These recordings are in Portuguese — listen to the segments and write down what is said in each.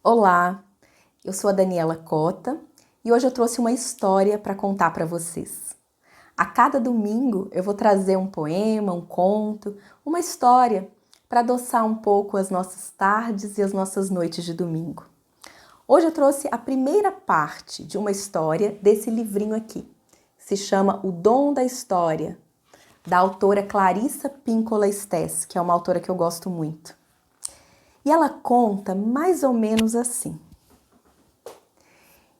Olá, eu sou a Daniela Cota e hoje eu trouxe uma história para contar para vocês. A cada domingo eu vou trazer um poema, um conto, uma história para adoçar um pouco as nossas tardes e as nossas noites de domingo. Hoje eu trouxe a primeira parte de uma história desse livrinho aqui. Se chama O Dom da História, da autora Clarissa Pinkola Estés, que é uma autora que eu gosto muito. E ela conta mais ou menos assim.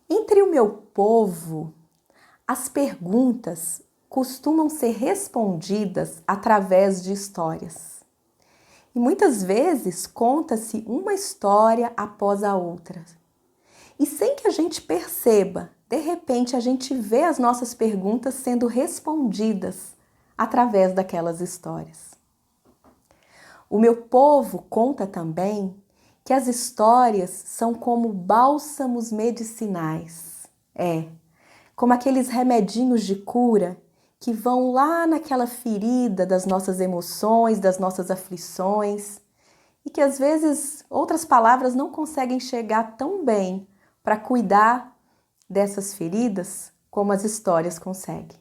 Entre o meu povo, as perguntas costumam ser respondidas através de histórias. E muitas vezes conta-se uma história após a outra. E sem que a gente perceba, de repente a gente vê as nossas perguntas sendo respondidas através daquelas histórias. O meu povo conta também que as histórias são como bálsamos medicinais. Como aqueles remedinhos de cura que vão lá naquela ferida das nossas emoções, das nossas aflições, e que às vezes outras palavras não conseguem chegar tão bem para cuidar dessas feridas como as histórias conseguem.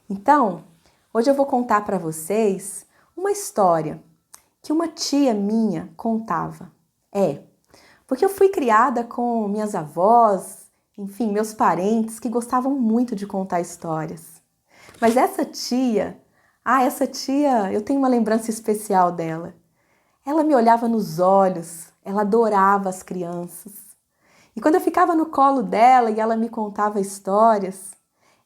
Então, hoje eu vou contar para vocês uma história que uma tia minha contava. Porque eu fui criada com minhas avós, enfim, meus parentes que gostavam muito de contar histórias. Mas essa tia, eu tenho uma lembrança especial dela. Ela me olhava nos olhos, ela adorava as crianças. E quando eu ficava no colo dela e ela me contava histórias,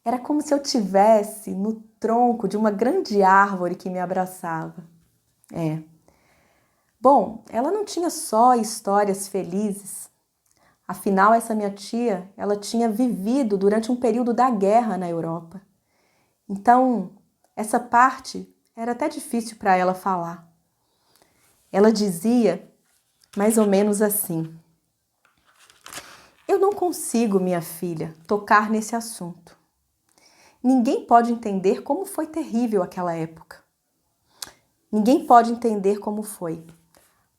era como se eu tivesse no tronco de uma grande árvore que me abraçava. Bom, ela não tinha só histórias felizes. Afinal, essa minha tia, ela tinha vivido durante um período da guerra na Europa. Então, essa parte era até difícil para ela falar. Ela dizia mais ou menos assim: eu não consigo, minha filha, tocar nesse assunto. Ninguém pode entender como foi terrível aquela época. Ninguém pode entender como foi,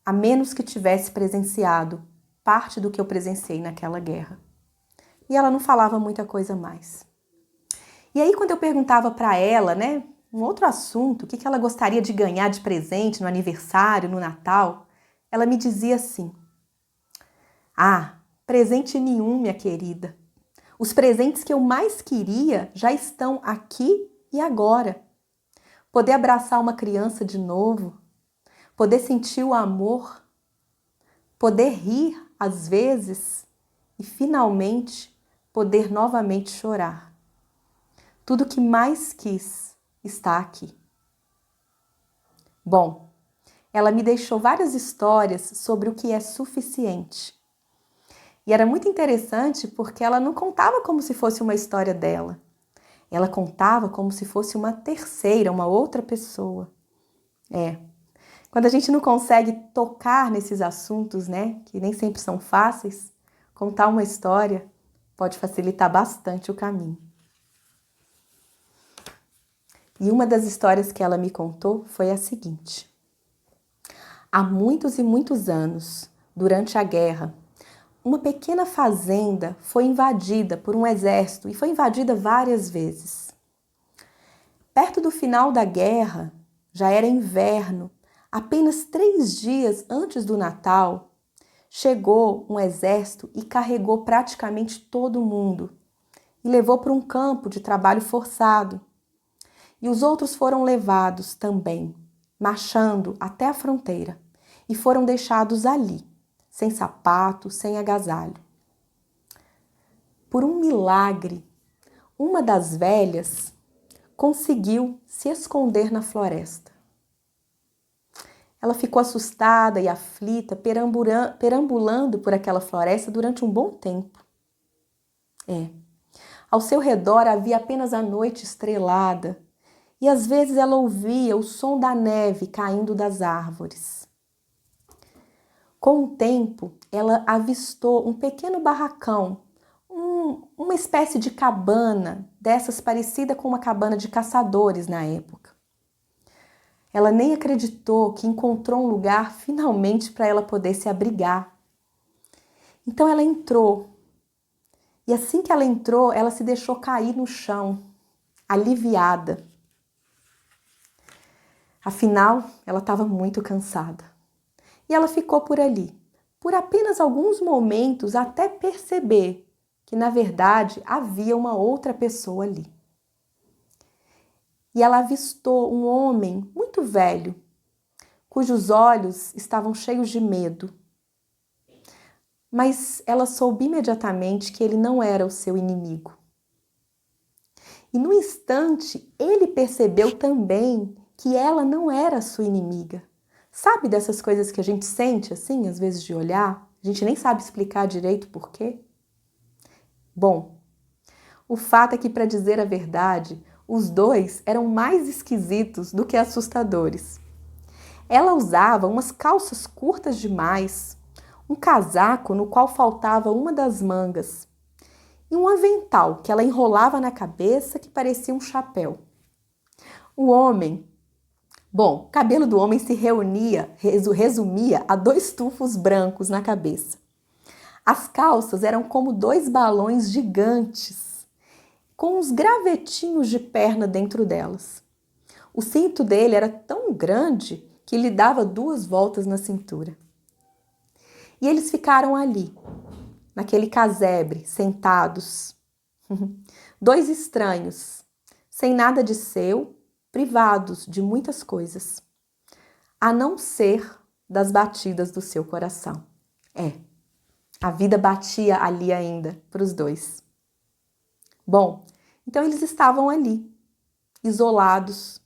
a menos que tivesse presenciado parte do que eu presenciei naquela guerra. E ela não falava muita coisa mais. E aí, quando eu perguntava para ela, um outro assunto, o que ela gostaria de ganhar de presente no aniversário, no Natal, ela me dizia assim: presente nenhum, minha querida. Os presentes que eu mais queria já estão aqui e agora. Poder abraçar uma criança de novo, poder sentir o amor, poder rir às vezes e finalmente poder novamente chorar. Tudo o que mais quis está aqui. Bom, ela me deixou várias histórias sobre o que é suficiente. E era muito interessante porque ela não contava como se fosse uma história dela. Ela contava como se fosse uma terceira, uma outra pessoa. Quando a gente não consegue tocar nesses assuntos, que nem sempre são fáceis, contar uma história pode facilitar bastante o caminho. E uma das histórias que ela me contou foi a seguinte: há muitos e muitos anos, durante a guerra, uma pequena fazenda foi invadida por um exército e foi invadida várias vezes. Perto do final da guerra, já era inverno, apenas 3 dias antes do Natal, chegou um exército e carregou praticamente todo mundo e levou para um campo de trabalho forçado. E os outros foram levados também, marchando até a fronteira, e foram deixados ali, sem sapato, sem agasalho. Por um milagre, uma das velhas conseguiu se esconder na floresta. Ela ficou assustada e aflita, perambulando por aquela floresta durante um bom tempo. Ao seu redor havia apenas a noite estrelada, e às vezes ela ouvia o som da neve caindo das árvores. Com o tempo, ela avistou um pequeno barracão, uma espécie de cabana, dessas parecida com uma cabana de caçadores na época. Ela nem acreditou que encontrou um lugar finalmente para ela poder se abrigar. Então ela entrou. E assim que ela entrou, ela se deixou cair no chão, aliviada. Afinal, ela estava muito cansada. E ela ficou por ali, por apenas alguns momentos, até perceber que, na verdade, havia uma outra pessoa ali. E ela avistou um homem muito velho, cujos olhos estavam cheios de medo. Mas ela soube imediatamente que ele não era o seu inimigo. E no instante, ele percebeu também que ela não era a sua inimiga. Sabe dessas coisas que a gente sente assim, às vezes de olhar? A gente nem sabe explicar direito por quê? Bom, o fato é que, para dizer a verdade, os dois eram mais esquisitos do que assustadores. Ela usava umas calças curtas demais, um casaco no qual faltava uma das mangas e um avental que ela enrolava na cabeça que parecia um chapéu. O cabelo do homem se resumia a 2 tufos brancos na cabeça. As calças eram como 2 balões gigantes, com uns gravetinhos de perna dentro delas. O cinto dele era tão grande que lhe dava 2 voltas na cintura. E eles ficaram ali, naquele casebre, sentados. 2 estranhos, sem nada de seu, privados de muitas coisas, a não ser das batidas do seu coração. A vida batia ali ainda para os dois. Bom, então eles estavam ali, isolados,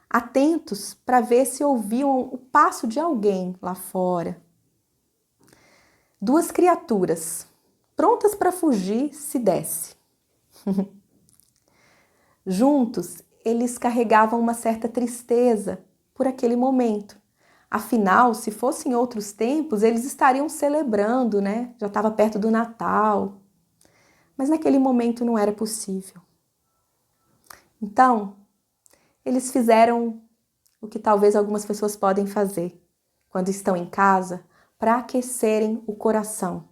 atentos para ver se ouviam o passo de alguém lá fora. 2 criaturas, prontas para fugir se desse. Juntos, eles carregavam uma certa tristeza por aquele momento. Afinal, se fossem outros tempos, eles estariam celebrando, né? Já estava perto do Natal. Mas naquele momento não era possível. Então, eles fizeram o que talvez algumas pessoas podem fazer quando estão em casa para aquecerem o coração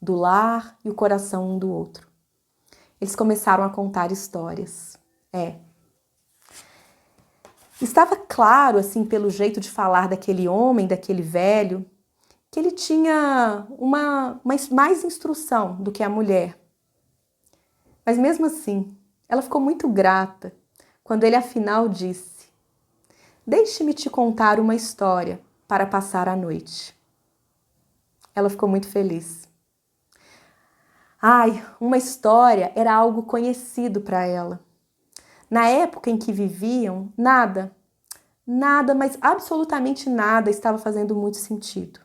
do lar e o coração um do outro. Eles começaram a contar histórias. Estava claro, assim, pelo jeito de falar daquele homem, daquele velho, que ele tinha mais instrução do que a mulher. Mas mesmo assim, ela ficou muito grata quando ele afinal disse: "Deixe-me te contar uma história para passar a noite." Ela ficou muito feliz. Uma história era algo conhecido para ela. Na época em que viviam, nada, mas absolutamente nada estava fazendo muito sentido.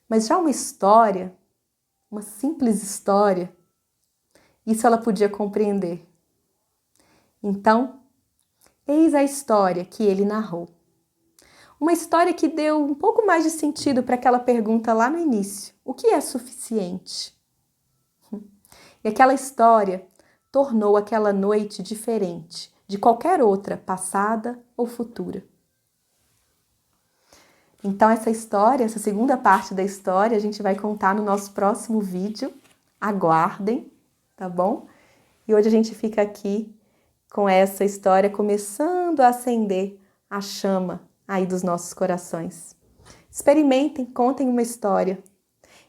Mas já uma história, uma simples história, isso ela podia compreender. Então, eis a história que ele narrou. Uma história que deu um pouco mais de sentido para aquela pergunta lá no início: o que é suficiente? E aquela história tornou aquela noite diferente de qualquer outra, passada ou futura. Então essa história, essa segunda parte da história, a gente vai contar no nosso próximo vídeo. Aguardem, tá bom? E hoje a gente fica aqui com essa história começando a acender a chama aí dos nossos corações. Experimentem, contem uma história.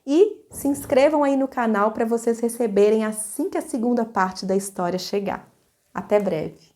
E se inscrevam aí no canal para vocês receberem assim que a segunda parte da história chegar. Até breve!